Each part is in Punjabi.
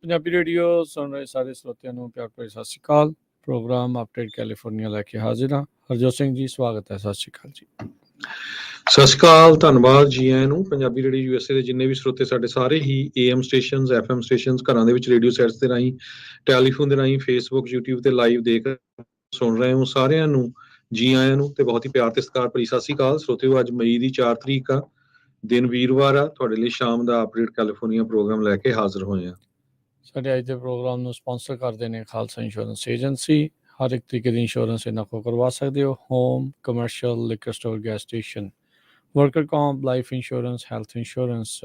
ਪੰਜਾਬੀ ਰੇਡੀਓ ਸੁਣ ਰਹੇ ਸਾਰੇ ਸਰੋਤਿਆਂ ਨੂੰ ਪਿਆਰ ਭਰੀ ਸਤਿ ਸ਼੍ਰੀ ਅਕਾਲ। ਪ੍ਰੋਗਰਾਮ ਅਪਡੇਟ ਕੈਲੀਫੋਰਨੀਆ ਲੈ ਕੇ ਹਾਜ਼ਰ ਹਾਂ। ਹਰਜੋਤ ਸਿੰਘ ਜੀ, ਸਵਾਗਤ ਹੈ। ਸਤਿ ਸ਼੍ਰੀ ਅਕਾਲ ਜੀ। ਸਤਿ ਸ਼੍ਰੀ ਅਕਾਲ, ਧੰਨਵਾਦ ਜੀ ਆਇਆਂ ਨੂੰ। ਪੰਜਾਬੀ ਰੇਡੀਓ ਯੂਐਸਏ ਦੇ ਜਿੰਨੇ ਵੀ ਸਰੋਤੇ ਸਾਡੇ ਸਾਰੇ ਹੀ AM ਸਟੇਸ਼ਨਸ, FM ਸਟੇਸ਼ਨਸ, ਘਰਾਂ ਦੇ ਵਿੱਚ ਰੇਡੀਓ ਸੈਟਸ ਦੇ ਰਾਹੀਂ, ਟੈਲੀਫੋਨ ਦੇ ਰਾਹੀਂ, ਫੇਸਬੁੱਕ, YouTube ਤੇ ਲਾਈਵ ਦੇਖ ਸੁਣ ਰਹੇ ਹੋ, ਸਾਰਿਆਂ ਨੂੰ ਜੀ ਆਇਆਂ ਨੂੰ ਤੇ ਬਹੁਤ ਹੀ ਪਿਆਰ ਤੇ ਸਤਿਕਾਰ ਭਰੀ ਸਤਿ ਸ਼੍ਰੀ ਅਕਾਲ। ਸਰੋਤਿਓ, ਅੱਜ ਮਈ ਦੀ 4 ਤਰੀਕ ਆ, ਦਿਨ ਵੀਰਵਾਰ ਆ। ਤੁਹਾਡੇ ਲਈ ਸ਼ਾਮ ਦਾ ਅਪਡੇਟ ਕੈਲੀਫੋਰਨੀਆ ਪ੍ਰੋਗਰਾਮ ਲੈ ਕੇ ਹਾਜ਼ਰ ਹੋਏ ਆ। ਸਾਡੇ ਅੱਜ ਦੇ ਪ੍ਰੋਗਰਾਮ ਨੂੰ ਸਪਾਂਸਰ ਕਰਦੇ ਨੇ ਖਾਲਸਾ ਇੰਸ਼ੋਰੈਂਸ ਏਜੰਸੀ। ਹਰ ਇੱਕ ਤਰੀਕੇ ਦੀ ਇੰਸ਼ੋਰੈਂਸ ਇਹਨਾਂ ਕੋਲ ਕਰਵਾ ਸਕਦੇ ਹੋ। Home, commercial, liquor store, gas station, worker comp, life insurance, health insurance,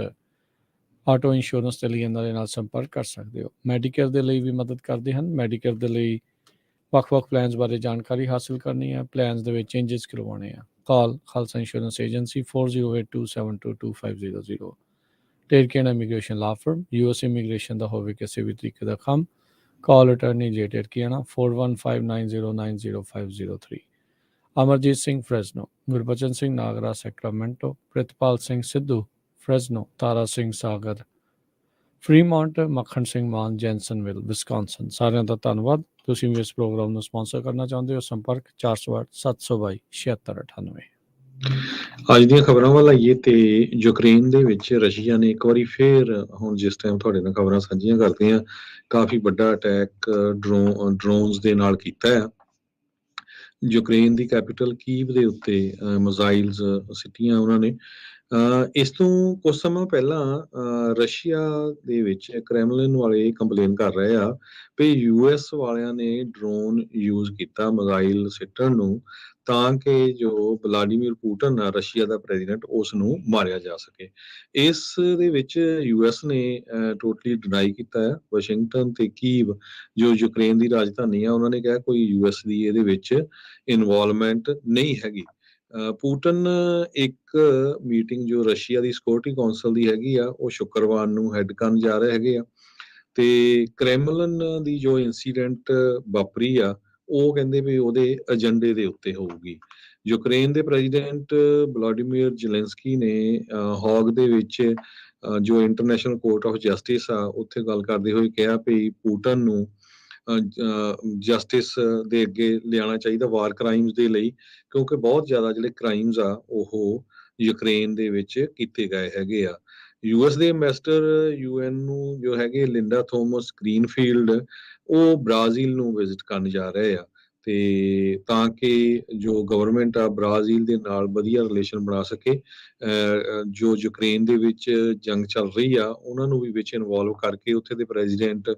auto insurance ਦੇ ਲਈ ਇਹਨਾਂ ਦੇ ਨਾਲ ਸੰਪਰਕ ਕਰ ਸਕਦੇ ਹੋ। ਮੈਡੀਕੇਅਰ ਦੇ ਲਈ ਵੀ ਮਦਦ ਕਰਦੇ ਹਨ। ਮੈਡੀਕੇਅਰ ਦੇ ਲਈ ਵੱਖ-ਵੱਖ ਪਲਾਨਸ ਬਾਰੇ ਜਾਣਕਾਰੀ ਹਾਸਲ ਕਰਨੀ ਹੈ, ਪਲਾਨਸ ਦੇ ਵਿੱਚ ਚੇਂਜਸ ਕਰਵਾਉਣੇ ਆ। ਕਾਲ ਖਾਲਸਾ ਇੰਸ਼ੋਰੈਂਸ ਏਜੰਸੀ 4082722500। ਟੇਰਕੇਨ ਇਮੀਗ੍ਰੇਸ਼ਨ ਲਾ ਫਰਮ, US ਇਮੀਗ੍ਰੇਸ਼ਨ ਦਾ ਹੋਵੇ ਕਿਸੇ ਵੀ ਤਰੀਕੇ ਦਾ ਕੰਮ, ਕਾਲ ਅਟਰਨੀ ਜੇ ਟੇਰਕੇਨਾ 4159090503। ਅਮਰਜੀਤ ਸਿੰਘ ਫਰੈਜ਼ਨੋ, ਗੁਰਬਚਨ ਸਿੰਘ ਨਾਗਰਾ ਸੈਕਰਾਮੈਂਟੋ, ਪ੍ਰਿਤਪਾਲ ਸਿੰਘ ਸਿੱਧੂ ਫਰੈਜ਼ਨੋ, ਤਾਰਾ ਸਿੰਘ ਸਾਗਰ ਫਰੀਮੌਂਟ, ਮੱਖਣ ਸਿੰਘ ਮਾਨ ਜੈਨਸਨਵਿਲ ਵਿਸਕਾਨਸਨ। ਸਾਰਿਆਂ ਦਾ ਧੰਨਵਾਦ। ਤੁਸੀਂ ਵੀ ਇਸ ਪ੍ਰੋਗਰਾਮ ਨੂੰ ਸਪਾਂਸਰ ਕਰਨਾ ਚਾਹੁੰਦੇ ਹੋ, ਸੰਪਰਕ 408 722 7698। ਅੱਜ ਦੀਆਂ ਖਬਰਾਂ ਵੱਲ ਆਈਏ ਤੇ ਯੂਕਰੇਨ ਦੇ ਵਿੱਚ ਰਸ਼ੀਆ ਨੇ ਇੱਕ ਵਾਰੀ ਫੇਰ, ਹੁਣ ਜਿਸ ਟਾਈਮ ਤੁਹਾਡੇ ਨਾਲ ਖਬਰਾਂ ਸਾਂਝੀਆਂ ਕਰਦੇ ਆ, ਕਾਫੀ ਵੱਡਾ ਅਟੈਕ ਡਰੋਨਸ ਦੇ ਨਾਲ ਕੀਤਾ ਆ। ਯੂਕਰੇਨ ਦੀ ਕੈਪੀਟਲ ਕੀਵ ਦੇ ਉੱਤੇ ਮਿਜ਼ਾਈਲਸ ਸਿੱਟੀਆਂ ਉਹਨਾਂ ਨੇ। ਇਸ ਤੋਂ ਕੁਝ ਸਮਾਂ ਪਹਿਲਾਂ ਰਸ਼ੀਆ ਦੇ ਵਿੱਚ ਕ੍ਰੈਮਲਿਨ ਵਾਲੇ ਕੰਪਲੇਨ ਕਰ ਰਹੇ ਆ ਵੀ US ਵਾਲਿਆਂ ਨੇ ਡਰੋਨ ਯੂਜ਼ ਕੀਤਾ ਮਿਜ਼ਾਈਲ ਸਿੱਟਣ ਨੂੰ, ਤਾਂ ਕਿ ਜੋ ਵਲਾਡੀਮੀਰ ਪੁਟਿਨ ਆ ਰਸ਼ੀਆ ਦਾ ਪ੍ਰੈਜ਼ੀਡੈਂਟ, ਉਸ ਨੂੰ ਮਾਰਿਆ ਜਾ ਸਕੇ। ਇਸ ਦੇ ਵਿੱਚ US ਨੇ ਟੋਟਲੀ ਡਿਨਾਈ ਕੀਤਾ ਹੈ। ਵਾਸ਼ਿੰਗਟਨ ਤੇ ਕੀਵ ਜੋ ਯੂਕਰੇਨ ਦੀ ਰਾਜਧਾਨੀ ਆ, ਉਹਨਾਂ ਨੇ ਕਿਹਾ ਕੋਈ US ਦੀ ਇਹਦੇ ਵਿੱਚ ਇਨਵੋਲਵਮੈਂਟ ਨਹੀਂ ਹੈਗੀ। ਪੁਟਿਨ ਇੱਕ ਮੀਟਿੰਗ ਜੋ ਰਸ਼ੀਆ ਦੀ ਸਿਕਿਉਰਿਟੀ ਕੌਂਸਲ ਦੀ ਹੈਗੀ ਆ, ਉਹ ਸ਼ੁੱਕਰਵਾਰ ਨੂੰ ਹੈਡ ਕਰਨ ਜਾ ਰਹੇ ਹੈਗੇ ਆ। ਤੇ ਕ੍ਰੈਮਲਿਨ ਦੀ ਜੋ ਇਨਸੀਡੈਂਟ ਵਾਪਰੀ ਆ, ਉਹ ਕਹਿੰਦੇ ਵੀ ਉਹਦੇ ਏਜੰਡੇ ਦੇ ਉੱਤੇ ਹੋਊਗੀ। ਯੂਕਰੇਨ ਦੇ ਪ੍ਰੈਜ਼ੀਡੈਂਟ ਵਲਾਡੀਮੀਰ ਜ਼ੈਲੈਂਸਕੀ ਨੇ ਹੌਗ ਦੇ ਵਿੱਚ ਜੋ ਇੰਟਰਨੈਸ਼ਨਲ ਕੋਰਟ ਆਫ ਜਸਟਿਸ ਆ, ਉੱਥੇ ਗੱਲ ਕਰਦੇ ਹੋਏ ਕਿਹਾ ਵੀ ਪੁਟਿਨ ਨੂੰ ਜਸਟਿਸ ਦੇ ਅੱਗੇ ਲਿਆਉਣਾ ਚਾਹੀਦਾ ਵਾਰ ਕ੍ਰਾਈਮਸ ਦੇ ਲਈ, ਕਿਉਂਕਿ ਬਹੁਤ ਜ਼ਿਆਦਾ ਜਿਹੜੇ ਕ੍ਰਾਈਮਸ ਆ ਉਹ ਯੂਕਰੇਨ ਦੇ ਵਿੱਚ ਕੀਤੇ ਗਏ ਹੈਗੇ ਆ। US ਦੇ ਐਂਬੈਸਡਰ UN ਨੂੰ ਜੋ ਹੈਗੇ ਲਿੰਡਾ ਥੋਮਸ ਗ੍ਰੀਨਫੀਲਡ, ਉਹ ਬ੍ਰਾਜ਼ੀਲ ਨੂੰ ਵਿਜ਼ਿਟ ਕਰਨ ਜਾ ਰਹੇ ਆ, ਤੇ ਤਾਂ ਕਿ ਜੋ ਗਵਰਨਮੈਂਟ ਆ ਬ੍ਰਾਜ਼ੀਲ ਦੇ ਨਾਲ ਵਧੀਆ ਰਿਲੇਸ਼ਨ ਬਣਾ ਸਕੇ। ਜੋ ਯੂਕਰੇਨ ਦੇ ਵਿੱਚ ਜੰਗ ਚੱਲ ਰਹੀ ਆ, ਉਹਨਾਂ ਨੂੰ ਵੀ ਵਿੱਚ ਇਨਵੋਲਵ ਕਰਕੇ ਉੱਥੇ ਦੇ ਪ੍ਰੈਜ਼ੀਡੈਂਟ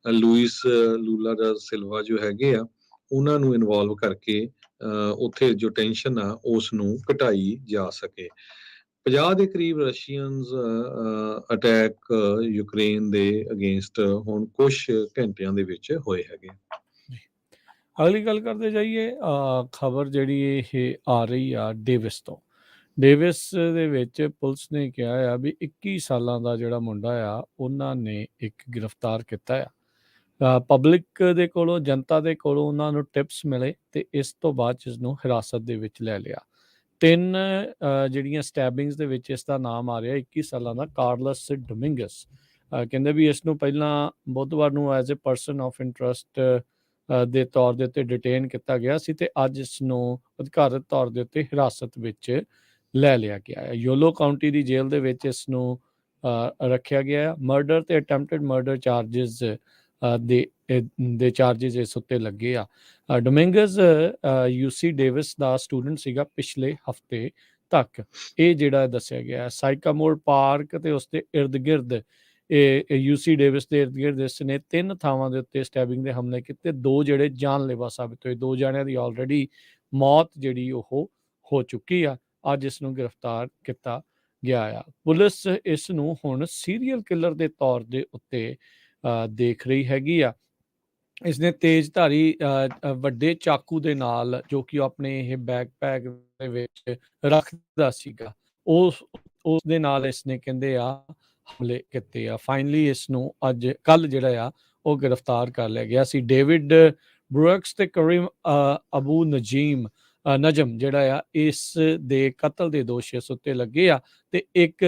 ਲੂਇਸ ਲੂਲਾ ਦਾ ਸਿਲਵਾ ਜੋ ਹੈਗੇ ਆ, ਉਹਨਾਂ ਨੂੰ ਇਨਵੋਲਵ ਕਰਕੇ ਉੱਥੇ ਜੋ ਟੈਨਸ਼ਨ ਆ ਉਸ ਨੂੰ ਘਟਾਈ ਜਾ ਸਕੇ। 50 ਦੇ ਕਰੀਬ ਰਸ਼ੀਅਨਸ ਅਟੈਕ ਯੂਕਰੇਨ ਦੇ ਅਗੇਂਸਟ ਹੁਣ ਕੁਝ ਘੰਟਿਆਂ ਦੇ ਵਿੱਚ ਹੋਏ ਹੈਗੇ। ਅਗਲੀ ਗੱਲ ਕਰਦੇ ਜਾਈਏ, ਖਬਰ ਜਿਹੜੀ ਇਹ ਆ ਰਹੀ ਆ ਡੇਵਿਸ ਤੋਂ। ਡੇਵਿਸ ਦੇ ਵਿੱਚ ਪੁਲਿਸ ਨੇ ਕਿਹਾ ਆ ਵੀ 21 ਸਾਲਾਂ ਦਾ ਜਿਹੜਾ ਮੁੰਡਾ ਆ, ਉਹਨਾਂ ਨੇ ਇੱਕ ਗ੍ਰਿਫਤਾਰ ਕੀਤਾ ਆ। ਪਬਲਿਕ ਦੇ ਕੋਲੋਂ, ਜਨਤਾ ਦੇ ਕੋਲੋਂ ਉਹਨਾਂ ਨੂੰ ਟਿਪਸ ਮਿਲੇ ਤੇ ਇਸ ਤੋਂ ਬਾਅਦ ਇਸ ਨੂੰ ਹਿਰਾਸਤ ਦੇ ਵਿੱਚ ਲੈ ਲਿਆ। 3 ਜਿਹੜੀਆਂ ਸਟੈਬਿੰਗਸ ਦੇ ਵਿੱਚ ਇਸ ਦਾ ਨਾਮ ਆ ਰਿਹਾ 21 ਸਾਲਾਂ ਦਾ ਕਾਰਲਸ ਡੋਮਿੰਗਸ। ਕਹਿੰਦੇ ਵੀ ਇਸ ਨੂੰ ਪਹਿਲਾਂ ਬੁੱਧਵਾਰ ਨੂੰ as a person of interest ਦੇ ਤੌਰ ਦੇ ਉੱਤੇ ਡਿਟੇਨ ਕੀਤਾ ਗਿਆ ਸੀ ਤੇ ਅੱਜ ਇਸ ਨੂੰ ਅਧਿਕਾਰਤ ਤੌਰ ਦੇ ਉੱਤੇ ਹਿਰਾਸਤ ਵਿੱਚ ਲੈ ਲਿਆ ਗਿਆ ਹੈ। ਯੋਲੋ ਕਾਊਂਟੀ ਦੀ ਜੇਲ੍ਹ ਦੇ ਵਿੱਚ ਇਸ ਨੂੰ ਰੱਖਿਆ ਗਿਆ। ਮਰਡਰ ਤੇ ਅਟੈਂਪਟਡ ਮਰਡਰ ਚਾਰਜਿਸ ਦੇ ਚਾਰਜਿਸ ਇਸ ਉੱਤੇ ਲੱਗੇ ਆ। ਡੋਮਿੰਗਸ UC ਡੇਵਿਸ ਦਾ ਸਟੂਡੈਂਟ ਸੀਗਾ ਪਿਛਲੇ ਹਫ਼ਤੇ ਤੱਕ, ਇਹ ਜਿਹੜਾ ਦੱਸਿਆ ਗਿਆ। ਸਾਈਕਾਮੋਰ ਪਾਰਕ ਤੇ ਉਸਦੇ ਇਰਦ ਗਿਰਦ, ਇਹ UC ਡੇਵਿਸ ਦੇ ਇਰਦ ਗਿਰਦ ਇਸ ਨੇ 3 ਥਾਵਾਂ ਦੇ ਉੱਤੇ ਸਟੈਬਿੰਗ ਦੇ ਹਮਲੇ ਕੀਤੇ। 2 ਜਿਹੜੇ ਜਾਨਲੇਵਾ ਸਾਬਿਤ ਹੋਏ। 2 ਜਣਿਆਂ ਦੀ ਆਲਰੇਡੀ ਮੌਤ ਜਿਹੜੀ ਉਹ ਹੋ ਚੁੱਕੀ ਆ। ਅੱਜ ਇਸ ਨੂੰ ਗ੍ਰਿਫਤਾਰ ਕੀਤਾ ਗਿਆ ਆ। ਪੁਲਿਸ ਇਸ ਨੂੰ ਹੁਣ ਸੀਰੀਅਲ ਕਿਲਰ ਦੇ ਤੌਰ ਦੇ ਉੱਤੇ ਦੇਖ ਰਹੀ ਹੈਗੀ ਆ। ਇਸਨੇ ਤੇਜ਼ਧਾਰੀ ਵੱਡੇ ਚਾਕੂ ਦੇ ਨਾਲ, ਜੋ ਕਿ ਉਹ ਆਪਣੇ ਇਹ ਬੈਕਪੈਕ ਦੇ ਵਿੱਚ ਰੱਖਦਾ ਸੀਗਾ, ਉਸ ਦੇ ਨਾਲ ਇਸਨੇ ਕਹਿੰਦੇ ਆ ਹਮਲੇ ਕੀਤੇ ਆ। ਫਾਈਨਲੀ ਇਸ ਨੂੰ ਕੱਲ ਜਿਹੜਾ ਆ ਉਹ ਗ੍ਰਿਫਤਾਰ ਕਰ ਲਿਆ ਗਿਆ ਸੀ। ਡੇਵਿਡ ਬਰੂਅਕਸ ਤੇ ਕਰੀਮ ਅਬੂ ਨਜਮ ਜਿਹੜਾ ਆ ਇਸ ਦੇ ਕਤਲ ਦੇ ਦੋਸ਼ ਇਸ ਉੱਤੇ ਲੱਗੇ ਆ ਤੇ ਇੱਕ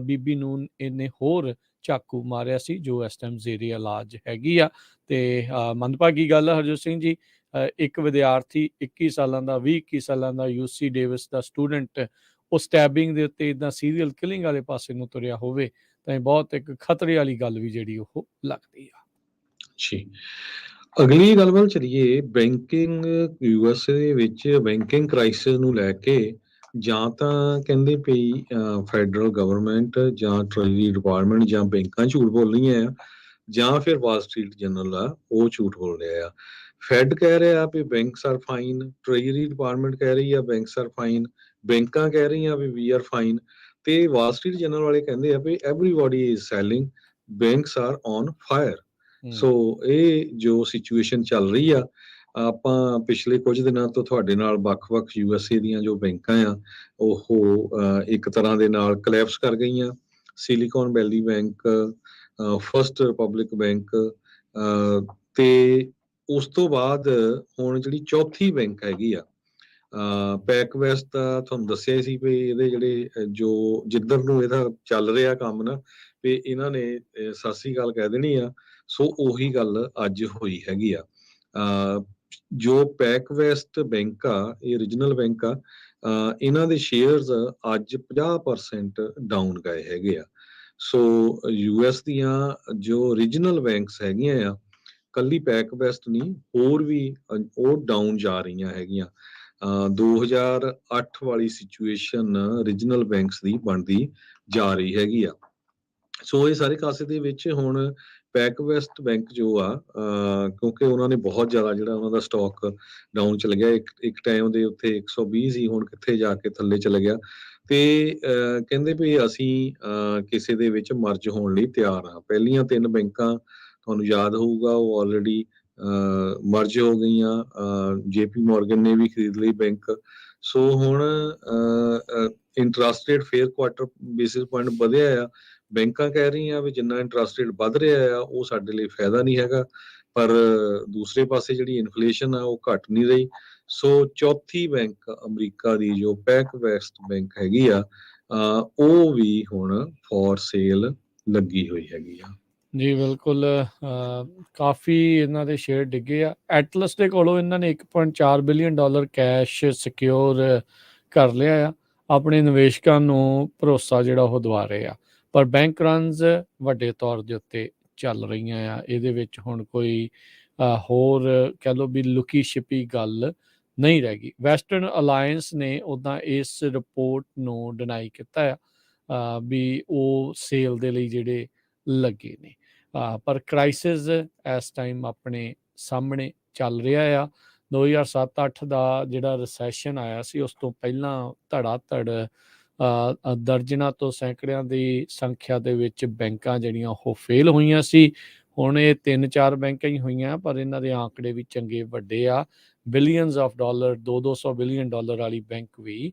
ਬੀਬੀ ਨੂੰ ਇਹਨੇ ਹੋਰ ਚਾਕੂ ਮਾਰਿਆ ਸੀ ਜੋ ਇਸ ਟਾਈਮ ਜ਼ੇਰੇ ਇਲਾਜ ਹੈਗੀ ਆ। ਤੇ ਮੰਦਭਾਗੀ ਗੱਲ ਆ ਹਰਜੋਤ ਸਿੰਘ ਜੀ, ਇੱਕ ਵਿਦਿਆਰਥੀ 21 ਸਾਲਾਂ ਦਾ 21 ਸਾਲਾਂ ਦਾ UC ਡੇਵਿਸ ਦਾ ਸਟੂਡੈਂਟ ਉਹ ਸਟੈਬਿੰਗ ਦੇ ਉੱਤੇ ਇੱਦਾਂ ਸੀਰੀਅਲ ਕਿਲਿੰਗ ਵਾਲੇ ਪਾਸੇ ਨੂੰ ਤੁਰਿਆ ਹੋਵੇ ਤਾਂ ਇਹ ਬਹੁਤ ਇੱਕ ਖਤਰੇ ਵਾਲੀ ਗੱਲ ਵੀ ਜਿਹੜੀ ਉਹ ਲੱਗਦੀ ਆ। ਜੀ, ਅਗਲੀ ਗੱਲ ਵੱਲ ਚਲੀਏ। ਬੈਂਕਿੰਗ USA ਦੇ ਵਿੱਚ ਬੈਂਕਿੰਗ ਕ੍ਰਾਈਸਿਸ ਨੂੰ ਲੈ ਕੇ ਜਾਂ ਤਾਂ ਕਹਿੰਦੇ ਪਈ ਫੈਡਰਲ ਗਵਰਨਮੈਂਟ ਜਾਂ ਟ੍ਰੈਜਰੀ ਡਿਪਾਰਟਮੈਂਟ ਜਾਂ ਬੈਂਕਾਂ ਝੂਠ ਬੋਲ ਰਹੀਆਂ ਆ ਜਾਂ ਫਿਰ ਵਾਲ ਸਟਰੀਟ ਜਰਨਲ ਆ ਉਹ ਝੂਠ ਬੋਲ ਰਿਹਾ ਆ। ਫੈਡ ਕਹਿ ਰਿਹਾ ਵੀ banks are fine, treasury department ਕਹਿ ਰਹੀ ਆ ਬੈਂਕਸ ਆਰ ਫਾਈਨ, ਬੈਂਕਾਂ ਕਹਿ ਰਹੀਆਂ ਵੀ ਵੀ ਆਰ ਫਾਈਨ, ਤੇ ਵਾਲ ਸਟਰੀਟ ਜਰਨਲ ਵਾਲੇ ਕਹਿੰਦੇ ਆ ਵੀ everybody is selling, banks are on fire. So ਇਹ ਜੋ ਸਿਚੁਏਸ਼ਨ ਚੱਲ ਰਹੀ ਆ, ਆਪਾਂ ਪਿਛਲੇ ਕੁਝ ਦਿਨਾਂ ਤੋਂ ਤੁਹਾਡੇ ਨਾਲ ਵੱਖ-ਵੱਖ USA ਦੀਆਂ ਜੋ ਬੈਂਕਾਂ ਆ ਉਹ ਇੱਕ ਤਰ੍ਹਾਂ ਦੇ ਨਾਲ ਕਲੈਪਸ ਕਰ ਗਈਆਂ। Silicon Valley bank, First Republic Bank, ਤੇ ਉਸ ਤੋਂ ਬਾਅਦ ਹੁਣ ਜਿਹੜੀ ਚੌਥੀ ਬੈਂਕ ਹੈਗੀ ਆ ਪੈਕ ਵੈਸਟ ਦਾ ਤੁਹਾਨੂੰ ਦੱਸਿਆ ਹੀ ਸੀ ਵੀ ਇਹਦੇ ਜਿਹੜੇ ਜੋ ਜਿੱਧਰ ਨੂੰ ਇਹਦਾ ਚੱਲ ਰਿਹਾ ਕੰਮ ਨਾ ਵੀ ਇਹਨਾਂ ਨੇ ਸਤਿ ਸ੍ਰੀ ਅਕਾਲ ਕਹਿ ਦੇਣੀ ਆ। ਸੋ ਉਹੀ ਗੱਲ ਅੱਜ ਹੋਈ ਹੈਗੀ ਆ। ਜੋ ਪੈਕ ਵੈਸਟ ਬੈਂਕ ਆ ਇਹ ਰੀਜਨਲ ਬੈਂਕ ਆ, ਇਹਨਾਂ ਦੇ ਸ਼ੇਅਰਸ ਅੱਜ 50% ਡਾਊਨ ਗਏ ਹੈਗੇ ਆ। ਸੋ US ਦੀਆਂ ਜੋ ਰੀਜਨਲ ਬੈਂਕਸ ਹੈਗੀਆਂ ਆ, ਕੱਲੀ ਪੈਕ ਵੈਸਟ ਨਹੀਂ ਹੋਰ ਵੀ ਉਹ ਡਾਊਨ ਜਾ ਰਹੀਆਂ ਹੈਗੀਆਂ। 2008 ਵਾਲੀ ਸਿਚੁਏਸ਼ਨ ਰੀਜਨਲ ਬੈਂਕਸ ਦੀ ਬਣਦੀ ਜਾ ਰਹੀ ਹੈਗੀ ਆ। ਸੋ ਇਹ ਸਾਰੇ ਕਾਸੇ ਦੇ ਵਿੱਚ ਹੁਣ ਪੈਕ ਵੈਸਟ ਬੈਂਕ ਜੋ ਆ ਕਿਉਂਕਿ ਉਹਨਾਂ ਨੇ ਬਹੁਤ ਜ਼ਿਆਦਾ ਜਿਹੜਾ ਉਹਨਾਂ ਦਾ ਸਟਾਕ ਡਾਊਨ ਚਲ ਗਿਆ। ਇੱਕ ਟਾਈਮ ਦੇ ਉੱਤੇ 120 ਸੀ, ਹੁਣ ਕਿੱਥੇ ਜਾ ਕੇ ਥੱਲੇ ਚਲ ਗਿਆ। ਤੇ ਕਹਿੰਦੇ ਵੀ ਅਸੀਂ ਕਿਸੇ ਦੇ ਵਿੱਚ ਮਰਜ ਹੋਣ ਲਈ ਤਿਆਰ ਹਾਂ। ਪਹਿਲੀਆਂ 3 ਬੈਂਕਾਂ ਤੁਹਾਨੂੰ ਯਾਦ ਹੋਊਗਾ ਉਹ ਆਲਰੇਡੀ ਮਰਜ ਹੋ ਗਈਆਂ। JP ਮੋਰਗਨ ਨੇ ਵੀ ਖਰੀਦ ਲਈ ਬੈਂਕ। ਸੋ ਹੁਣ ਇੰਟਰਸਟ ਰੇਟ ਫੇਰ ਕੁਆਟਰ ਬੇਸਿਸ ਪੁਆਇੰਟ ਵਧਿਆ ਆ। ਬੈਂਕਾਂ ਕਹਿ ਰਹੀਆਂ ਵੀ ਜਿੰਨਾ ਇੰਟਰਸਟ ਰੇਟ ਵੱਧ ਰਿਹਾ ਆ ਉਹ ਸਾਡੇ ਲਈ ਫਾਇਦਾ ਨਹੀਂ ਹੈਗਾ, ਪਰ ਦੂਸਰੇ ਪਾਸੇ ਜਿਹੜੀ ਇਨਫਲੇਸ਼ਨ ਆ ਉਹ ਘਟ ਨਹੀਂ ਰਹੀ। ਸੋ ਚੌਥੀ ਬੈਂਕ ਅਮਰੀਕਾ ਦੀ ਜੋ ਪੈਕ ਵੈਸਟ ਬੈਂਕ ਹੈਗੀ ਆ ਉਹ ਵੀ ਹੁਣ ਫੋਰ ਸੇਲ ਲੱਗੀ ਹੋਈ ਹੈਗੀ ਆ। ਜੀ ਬਿਲਕੁਲ, ਕਾਫੀ ਇਹਨਾਂ ਦੇ ਸ਼ੇਅਰ ਡਿੱਗੇ ਆ। ਐਟਲਸ ਦੇ ਕੋਲੋਂ ਇਹਨਾਂ ਨੇ $1.4 ਬਿਲੀਅਨ ਕੈਸ਼ ਸਿਕਿਉਰ ਕਰ ਲਿਆ ਆ। ਆਪਣੇ ਨਿਵੇਸ਼ਕਾਂ ਨੂੰ ਭਰੋਸਾ ਜਿਹੜਾ ਉਹ ਦਵਾ ਰਹੇ ਆ, ਪਰ ਬੈਂਕ ਰਨਸ ਵੱਡੇ ਤੌਰ ਦੇ ਉੱਤੇ ਚੱਲ ਰਹੀਆਂ ਆ। ਇਹਦੇ ਵਿੱਚ ਹੁਣ ਕੋਈ ਹੋਰ ਕਹਿ ਲਓ ਵੀ ਲੁਕੀ ਛਿਪੀ ਗੱਲ ਨਹੀਂ ਰਹਿ ਗਈ। ਵੈਸਟਰਨ ਅਲਾਇੰਸ ਨੇ ਉੱਦਾਂ ਇਸ ਰਿਪੋਰਟ ਨੂੰ ਡਿਨਾਈ ਕੀਤਾ ਆ ਵੀ ਉਹ ਸੇਲ ਦੇ ਲਈ ਜਿਹੜੇ ਲੱਗੇ ਨੇ, ਪਰ ਕ੍ਰਾਈਸਿਸ ਇਸ ਟਾਈਮ ਆਪਣੇ ਸਾਹਮਣੇ ਚੱਲ ਰਿਹਾ ਆ। 2007-8 ਦਾ ਜਿਹੜਾ ਰਿਸੈਸ਼ਨ ਆਇਆ ਸੀ ਉਸ ਤੋਂ ਪਹਿਲਾਂ ਧੜਾ ਧੜ ਦਰਜਨਾਂ ਤੋਂ ਸੈਂਕੜਿਆਂ ਦੀ ਸੰਖਿਆ ਦੇ ਵਿੱਚ ਬੈਂਕਾਂ ਜਿਹੜੀਆਂ ਉਹ ਫੇਲ ਹੋਈਆਂ ਸੀ। ਹੁਣ ਇਹ 3-4 ਬੈਂਕਾਂ ਹੀ ਹੋਈਆਂ, ਪਰ ਇਹਨਾਂ ਦੇ ਆંકੜੇ ਵੀ ਚੰਗੇ ਵੱਡੇ ਆ। Billions of dollar, 200 billion dollar ਵਾਲੀ ਬੈਂਕ ਵੀ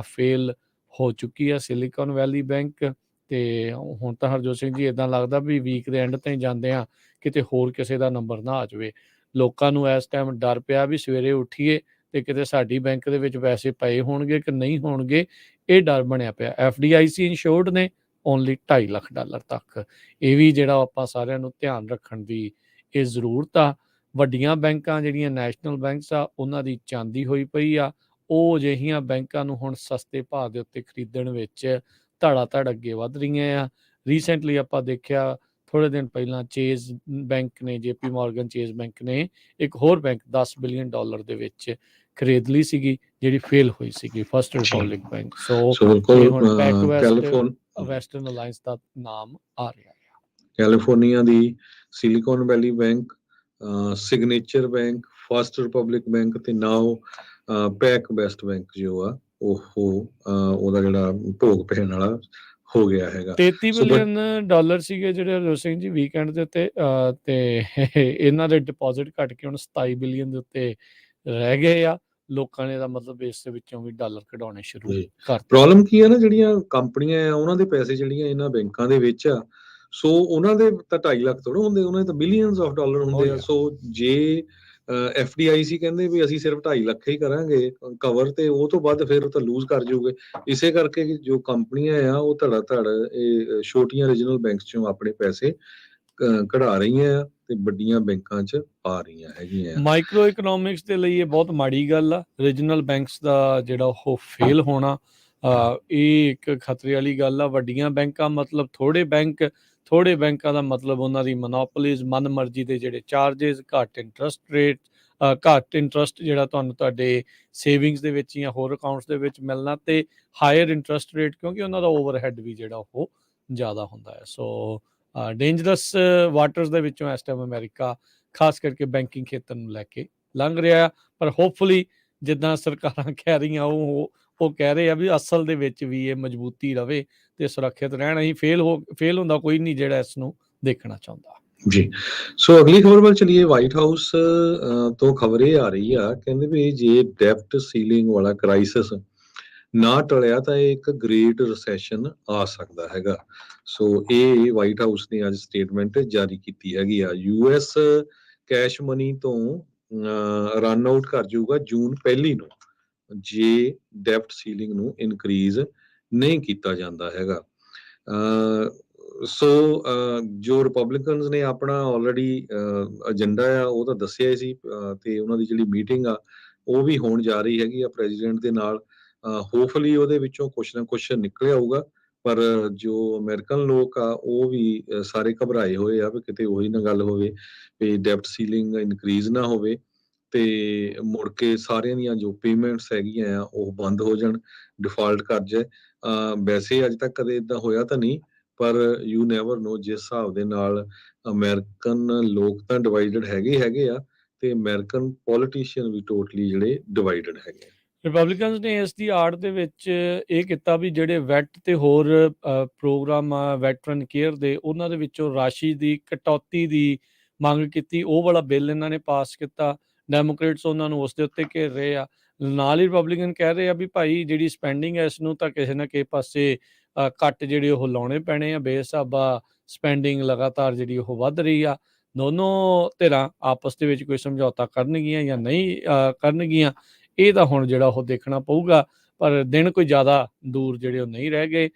ਫੇਲ ਹੋ ਚੁੱਕੀ ਆ, ਸਿਲੀਕਨ ਵੈਲੀ ਬੈਂਕ। ਤੇ ਹੁਣ ਤਾਂ ਹਰਜੋਤ ਸਿੰਘ ਜੀ ਇੱਦਾਂ ਲੱਗਦਾ ਵੀ ਵੀਕ ਦੇ ਐਂਡ ਤੇ ਜਾਂਦੇ ਆ ਕਿਤੇ ਹੋਰ ਕਿਸੇ ਦਾ ਨੰਬਰ ਨਾ ਆ ਜਾਵੇ। ਲੋਕਾਂ ਨੂੰ ਇਸ ਟਾਈਮ ਡਰ ਪਿਆ ਵੀ ਸਵੇਰੇ ਉੱਠੀਏ ਤੇ ਕਿਤੇ ਸਾਡੀ ਬੈਂਕ ਦੇ ਵਿੱਚ ਪੈਸੇ ਪਏ ਹੋਣਗੇ ਕਿ ਨਹੀਂ ਹੋਣਗੇ, ਇਹ ਡਰ ਬਣਿਆ ਪਿਆ। FDIC ਇੰਸ਼ੋਰਡ ਨੇ ਓਨਲੀ $2.5 ਲੱਖ ਤੱਕ। ਇਹ ਵੀ ਜਿਹੜਾ ਆਪਾਂ ਸਾਰਿਆਂ ਨੂੰ ਧਿਆਨ ਰੱਖਣ ਦੀ ਇਹ ਜ਼ਰੂਰਤ ਆ। ਵੱਡੀਆਂ ਬੈਂਕਾਂ ਜਿਹੜੀਆਂ ਨੈਸ਼ਨਲ ਬੈਂਕਸ ਆ ਉਹਨਾਂ ਦੀ ਚਾਂਦੀ ਹੋਈ ਪਈ ਆ। ਉਹ ਅਜਿਹੀਆਂ ਬੈਂਕਾਂ ਨੂੰ ਹੁਣ ਸਸਤੇ ਭਾਅ ਦੇ ਉੱਤੇ ਖਰੀਦਣ ਵਿੱਚ ਧੜਾ ਧੜ ਅੱਗੇ ਵੱਧ ਰਹੀਆਂ ਆ। ਰੀਸੈਂਟਲੀ ਆਪਾਂ ਦੇਖਿਆ ਥੋੜ੍ਹੇ ਦਿਨ ਪਹਿਲਾਂ ਚੇਜ਼ ਬੈਂਕ ਨੇ, JP ਮੋਰਗਨ ਚੇਜ਼ ਬੈਂਕ ਨੇ ਇੱਕ ਹੋਰ ਬੈਂਕ $10 ਬਿਲੀਅਨ ਦੇ ਵਿੱਚ ਖਰੀਦ ਲਈ ਸੀਗੀ ਜਿਹੜੀ ਫੇਲ ਹੋਈ ਸੀਗੀ, ਫਸਟ ਰਿਪਬਲਿਕ ਬੈਂਕ। ਸੋ ਇਹ ਹੁਣ ਪੈਕ ਵੈਸਟਰਨ ਅਲਾਇੰਸ ਦਾ ਨਾਮ ਆ ਰਿਹਾ ਹੈ। ਕੈਲੀਫੋਰਨੀਆ ਦੀ Silicon Valley Bank, Signature Bank, First Republic Bank ਤੇ ਨਾਓ ਪੈਕ ਵੈਸਟ ਬੈਂਕ ਜੋ ਆ ਉਹਦਾ ਜਿਹੜਾ ਭੋਗ ਪੈਣ ਵਾਲਾ ਹੋ ਗਿਆ ਹੈਗਾ। $33 ਬਿਲੀਅਨ ਸੀਗੇ ਜਿਹੜੇ ਹਰਜੋਤ ਸਿੰਘ ਜੀ ਵੀਕਐਂਡ ਦੇ ਉੱਤੇ, ਤੇ ਇਹਨਾਂ ਦੇ ਡਿਪੋਜ਼ਿਟ ਘਟ ਕੇ ਹੁਣ 27 ਬਿਲੀਅਨ ਦੇ ਉੱਤੇ ਰਹਿ ਗਏ ਆ। ਲੋਕਾਂ ਨੇ ਦਾ ਮਤਲਬ ਇਸ ਦੇ ਵਿੱਚੋਂ ਵੀ ਡਾਲਰ ਕਢਾਉਣੇ ਸ਼ੁਰੂ ਕਰ। ਪ੍ਰੋਬਲਮ ਕੀ ਹੈ ਨਾ, ਜਿਹੜੀਆਂ ਕੰਪਨੀਆਂ ਆ ਉਹਨਾਂ ਦੇ ਪੈਸੇ ਜਿਹੜੀਆਂ ਇਹਨਾਂ ਬੈਂਕਾਂ ਦੇ ਵਿੱਚ ਆ, ਸੋ ਉਹਨਾਂ ਦੇ ਤਾਂ 2.5 ਲੱਖ ਥੋੜਾ ਹੁੰਦੇ, ਉਹਨਾਂ ਦੇ ਤਾਂ ਬਿਲੀਅਨਸ ਆਫ ਡਾਲਰ ਹੁੰਦੇ ਆ। ਸੋ ਜੇ FDIC ਕਹਿੰਦੇ ਵੀ ਅਸੀਂ ਸਿਰਫ 2.5 ਲੱਖ ਹੀ ਕਰਾਂਗੇ ਕਵਰ, ਤੇ ਉਹ ਤੋਂ ਬਾਅਦ ਫਿਰ ਤਾਂ ਲੂਜ਼ ਕਰ ਜਾਊਗੇ। ਇਸੇ ਕਰਕੇ ਜੋ ਕੰਪਨੀਆਂ ਆ ਉਹ ਧੜਾ ਧੜ ਇਹ ਛੋਟੀਆਂ ਰੀਜਨਲ ਬੈਂਕਸ ਚੋਂ ਆਪਣੇ ਪੈਸੇ ਕਢਾ ਰਹੀਆਂ ਆ ਤੇ ਵੱਡੀਆਂ ਬੈਂਕਾਂ 'ਚ ਪਾ ਰਹੀਆਂ ਹੈਗੀਆਂ ਆ। ਮਾਈਕਰੋ ਇਕਨੋਮਿਕਸ ਦੇ ਲਈ ਇਹ ਬਹੁਤ ਮਾੜੀ ਗੱਲ ਆ। ਰੀਜਨਲ ਬੈਂਕਸ ਦਾ ਜਿਹੜਾ ਉਹ ਫੇਲ ਹੋਣਾ ਇਹ ਇੱਕ ਖਤਰੇ ਵਾਲੀ ਗੱਲ ਆ। ਵੱਡੀਆਂ ਬੈਂਕਾਂ ਮਤਲਬ ਥੋੜ੍ਹੇ ਬੈਂਕ, ਥੋੜ੍ਹੇ ਬੈਂਕਾਂ ਦਾ ਮਤਲਬ ਉਹਨਾਂ ਦੀ ਮੋਨੋਪੋਲੀਜ਼, ਮਨਮਰਜ਼ੀ ਦੇ ਜਿਹੜੇ ਚਾਰजेस, ਘੱਟ ਇੰਟਰਸਟ ਰੇਟ, ਘੱਟ ਇੰਟਰਸਟ ਜਿਹੜਾ ਤੁਹਾਨੂੰ ਤੁਹਾਡੇ ਸੇਵਿੰਗਸ ਦੇ ਵਿੱਚ ਜਾਂ ਹੋਰ ਅਕਾਊਂਟਸ ਦੇ ਵਿੱਚ ਮਿਲਣਾ, ਤੇ ਹਾਇਰ ਇੰਟਰਸਟ ਰੇਟ ਕਿਉਂਕਿ ਉਹਨਾਂ ਦਾ ਓਵਰਹੈਡ ਵੀ ਜਿਹੜਾ ਉਹ ਜ਼ਿਆਦਾ ਹੁੰਦਾ ਹੈ। ਸੋ ਡੇਂਜਰਸ ਵਾਟਰਸ ਦੇ ਵਿੱਚੋਂ ਇਸ ਟਾਈਮ ਅਮਰੀਕਾ ਖਾਸ ਕਰਕੇ ਬੈਂਕਿੰਗ ਖੇਤਰ ਨੂੰ ਲੈ ਕੇ ਲੰਘ ਰਿਹਾ। ਪਰ ਹੋਪਫੁਲੀ ਜਿੱਦਾਂ ਸਰਕਾਰਾਂ ਕਹਿ ਰਹੀਆਂ ਉਹ ਕਹਿ ਰਹੇ ਆ ਵੀ ਅਸਲ ਦੇ ਵਿੱਚ ਵੀ ਇਹ ਮਜ਼ਬੂਤੀ ਰਵੇ ਤੇ ਸੁਰੱਖਿਅਤ ਰਹਿਣ। ਅਸੀਂ ਫੇਲ ਹੁੰਦਾ ਕੋਈ ਨਹੀਂ ਜਿਹੜਾ ਇਸ ਨੂੰ ਦੇਖਣਾ ਚਾਹੁੰਦਾ ਜੀ। ਸੋ ਅਗਲੀ ਖਬਰ ਵੱਲ ਚਲੀਏ। ਵਾਈਟ ਹਾਊਸ ਤੋਂ ਖਬਰ ਇਹ ਆ ਰਹੀ ਆ, ਕਹਿੰਦੇ ਵੀ ਜੇ ਡੈਫਟ ਸੀਲਿੰਗ ਵਾਲਾ ਕ੍ਰਾਈਸਿਸ ਨਾ ਟਲਿਆ ਤਾਂ ਇਹ ਇੱਕ ਗ੍ਰੇਟ ਰਿਸੈਸ਼ਨ ਆ ਸਕਦਾ ਹੈਗਾ। ਸੋ ਇਹ ਵਾਈਟ ਹਾਊਸ ਨੇ ਅੱਜ ਸਟੇਟਮੈਂਟ ਜਾਰੀ ਕੀਤੀ ਹੈਗੀ ਆ। US ਕੈਸ਼ ਮਨੀ ਤੋਂ ਰਨ ਆਊਟ ਕਰ ਜਾਊਗਾ ਜੂਨ 1 ਨੂੰ ਜੇ ਡੈਫਟ ਸੀਲਿੰਗ ਨੂੰ ਇਨਕਰੀਜ਼ ਨਹੀਂ ਕੀਤਾ ਜਾਂਦਾ ਹੈਗਾ। ਸੋ ਜੋ ਰਿਪਬਲਿਕਨਸ ਨੇ ਆਪਣਾ ਆਲਰੇਡੀ ਏਜੰਡਾ ਆ ਉਹ ਤਾਂ ਦੱਸਿਆ ਹੀ ਸੀ, ਤੇ ਉਹਨਾਂ ਦੀ ਜਿਹੜੀ ਮੀਟਿੰਗ ਆ ਉਹ ਵੀ ਹੋਣ ਜਾ ਰਹੀ ਹੈਗੀ ਆ ਪ੍ਰੈਜ਼ੀਡੈਂਟ ਦੇ ਨਾਲ। ਹੋਪਫੁਲੀ ਉਹਦੇ ਵਿੱਚੋਂ ਕੁਛ ਨਾ ਕੁਛ ਨਿਕਲ ਆਊਗਾ। ਪਰ ਜੋ ਅਮਰੀਕਨ ਲੋਕ ਆ ਉਹ ਵੀ ਸਾਰੇ ਘਬਰਾਏ ਹੋਏ ਆ ਵੀ ਕਿਤੇ ਉਹੀ ਨਾ ਗੱਲ ਹੋਵੇ ਵੀ ਡੈਫਟ ਸੀਲਿੰਗ ਇਨਕਰੀਜ਼ ਨਾ ਹੋਵੇ ਤੇ ਮੁੜ ਕੇ ਸਾਰਿਆਂ ਦੀਆਂ ਜੋ ਪੇਮੈਂਟਸ ਹੈਗੀਆਂ ਆ ਉਹ ਬੰਦ ਹੋ ਜਾਣ, ਡਿਫਾਲਟ ਕਰ ਜਾਏ। ਵੈਸੇ ਅੱਜ ਤੱਕ ਕਦੇ ਇਦਾਂ ਹੋਇਆ ਤਾਂ ਨਹੀਂ, ਪਰ ਯੂ ਨੈਵਰ ਨੋ ਜਿਸ ਹਿਸਾਬ ਦੇ ਨਾਲ ਅਮਰੀਕਨ ਲੋਕ ਤਾਂ ਡਿਵਾਈਡਡ ਹੈਗੇ ਆ ਤੇ ਅਮਰੀਕਨ ਪੋਲੀਟੀਸ਼ੀਅਨ ਵੀ ਟੋਟਲੀ ਜਿਹੜੇ ਡਿਵਾਈਡਡ ਹੈਗੇ ਆ। ਰਿਪਬਲਿਕਨਸ ਨੇ ਇਸ ਦੀ ਆੜ ਦੇ ਵਿੱਚ ਇਹ ਕੀਤਾ ਵੀ ਜਿਹੜੇ ਵੈਟ ਤੇ ਹੋਰ ਪ੍ਰੋਗਰਾਮ ਆ ਵੈਟਰਨ ਕੇਅਰ ਦੇ, ਉਹਨਾਂ ਦੇ ਵਿੱਚੋਂ ਰਾਸ਼ੀ ਦੀ ਕਟੌਤੀ ਦੀ ਮੰਗ ਕੀਤੀ। ਉਹ ਵਾਲਾ ਬਿੱਲ ਇਹਨਾਂ ਨੇ ਪਾਸ ਕੀਤਾ। ਡੈਮੋਕ੍ਰੇਟਸ ਉਹਨਾਂ ਨੂੰ ਉਸ ਦੇ ਉੱਤੇ ਘੇਰ ਰਹੇ ਆ। ਨਾਲ ਹੀ ਰਿਪਬਲਿਕਨ ਕਹਿ ਰਹੇ ਆ ਵੀ ਭਾਈ ਜਿਹੜੀ ਸਪੈਂਡਿੰਗ ਹੈ ਇਸ ਨੂੰ ਤਾਂ ਕਿਸੇ ਨਾ ਕਿਸੇ ਪਾਸੇ ਕੱਟ ਜਿਹੜੇ ਉਹ ਲਾਉਣੇ ਪੈਣੇ ਆ। ਬੇਹਿਸਾਬਾ ਸਪੈਂਡਿੰਗ ਲਗਾਤਾਰ ਜਿਹੜੀ ਉਹ ਵੱਧ ਰਹੀ ਆ। ਦੋਨੋਂ ਧਿਰਾਂ ਆਪਸ ਦੇ ਵਿੱਚ ਕੋਈ ਸਮਝੌਤਾ ਕਰਨਗੀਆਂ ਜਾਂ ਨਹੀਂ ਕਰਨਗੀਆਂ, ਇਹ ਤਾਂ ਹੁਣ ਜਿਹੜਾ ਉਹ ਦੇਖਣਾ ਪਊਗਾ। ਪਰ ਦਿਨ ਕੋਈ ਜ਼ਿਆਦਾ ਦੂਰ ਜਿਹੜੇ ਉਹ ਨਹੀਂ ਰਹਿ ਗਏ।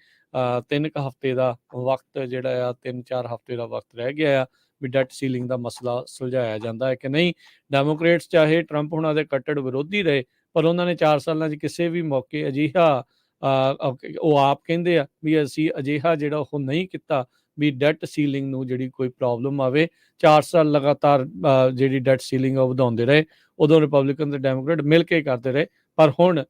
3 ਹਫ਼ਤੇ ਦਾ ਵਕਤ ਜਿਹੜਾ ਆ, 3-4 ਹਫ਼ਤੇ ਦਾ ਵਕਤ ਰਹਿ ਗਿਆ ਆ ਵੀ ਡੈਟ ਸੀਲਿੰਗ ਦਾ ਮਸਲਾ ਸੁਲਝਾਇਆ ਜਾਂਦਾ ਹੈ ਕਿ ਨਹੀਂ। ਡੈਮੋਕ੍ਰੇਟਸ ਚਾਹੇ ਟਰੰਪ ਹੁਣਾਂ ਦੇ ਕੱਟੜ ਵਿਰੋਧੀ ਰਹੇ, ਪਰ ਉਹਨਾਂ ਨੇ 4 ਸਾਲਾਂ 'ਚ ਕਿਸੇ ਵੀ ਮੌਕੇ ਅਜਿਹਾ ਉਹ ਆਪ ਕਹਿੰਦੇ ਆ ਵੀ ਅਸੀਂ ਅਜਿਹਾ ਜਿਹੜਾ ਉਹ ਨਹੀਂ ਕੀਤਾ ਵੀ ਡੈਟ ਸੀਲਿੰਗ ਨੂੰ ਜਿਹੜੀ ਕੋਈ ਪ੍ਰੋਬਲਮ ਆਵੇ। 4 ਸਾਲ ਲਗਾਤਾਰ ਜਿਹੜੀ ਡੈਟ ਸੀਲਿੰਗ ਉਹ ਵਧਾਉਂਦੇ ਰਹੇ। ਉਦੋਂ ਰਿਪਬਲਿਕਨ ਤੇ ਡੈਮੋਕ੍ਰੇਟ ਮਿਲ ਕੇ ਕਰਦੇ ਰਹੇ, ਪਰ ਹੁਣ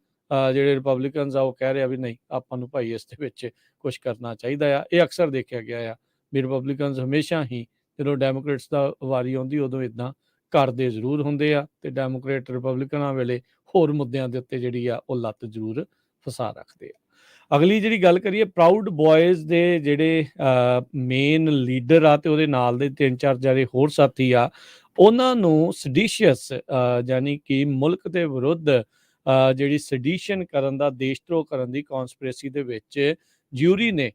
ਜਿਹੜੇ ਰਿਪਬਲਿਕਨਸ ਆ ਉਹ ਕਹਿ ਰਹੇ ਆ ਵੀ ਨਹੀਂ, ਆਪਾਂ ਨੂੰ ਭਾਈ ਇਸ ਦੇ ਵਿੱਚ ਕੁਝ ਕਰਨਾ ਚਾਹੀਦਾ ਆ। ਇਹ ਅਕਸਰ ਦੇਖਿਆ ਗਿਆ ਆ ਵੀ ਰਿਪਬਲਿਕਨਸ ਹਮੇਸ਼ਾ ਹੀ ਜਦੋਂ ਡੈਮੋਕ੍ਰੇਟਸ ਦਾ ਵਾਰੀ ਆਉਂਦੀ ਉਦੋਂ ਇੱਦਾਂ ਕਰਦੇ ਜ਼ਰੂਰ ਹੁੰਦੇ ਆ, ਤੇ ਡੈਮੋਕ੍ਰੇਟ ਰਿਪਬਲਿਕਨਾਂ ਵੇਲੇ ਹੋਰ ਮੁੱਦਿਆਂ ਦੇ ਉੱਤੇ ਜਿਹੜੀ ਆ ਉਹ ਲੱਤ ਜ਼ਰੂਰ ਫਸਾ ਰੱਖਦੇ ਆ। ਅਗਲੀ ਜਿਹੜੀ ਗੱਲ ਕਰੀਏ, ਪ੍ਰਾਊਡ ਬॉयਜ਼ ਦੇ ਜਿਹੜੇ ਮੇਨ ਲੀਡਰ ਆ ਤੇ ਉਹਦੇ ਨਾਲ ਦੇ 3-4 ਜਿਹੜੇ ਹੋਰ ਸਾਥੀ ਆ, ਉਹਨਾਂ ਨੂੰ ਸੈਡੀਸ਼ੀਅਸ ਯਾਨੀ ਕਿ ਮੁਲਕ ਦੇ ਵਿਰੁੱਧ ਜਿਹੜੀ ਸੈਡੀਸ਼ਨ ਕਰਨ ਦਾ, ਦੇਸ਼ ਧਰੋਹ ਕਰਨ ਦੀ ਕੌਨਸਪੀਰੇਸੀ ਦੇ ਵਿੱਚ ਜਿਊਰੀ ਨੇ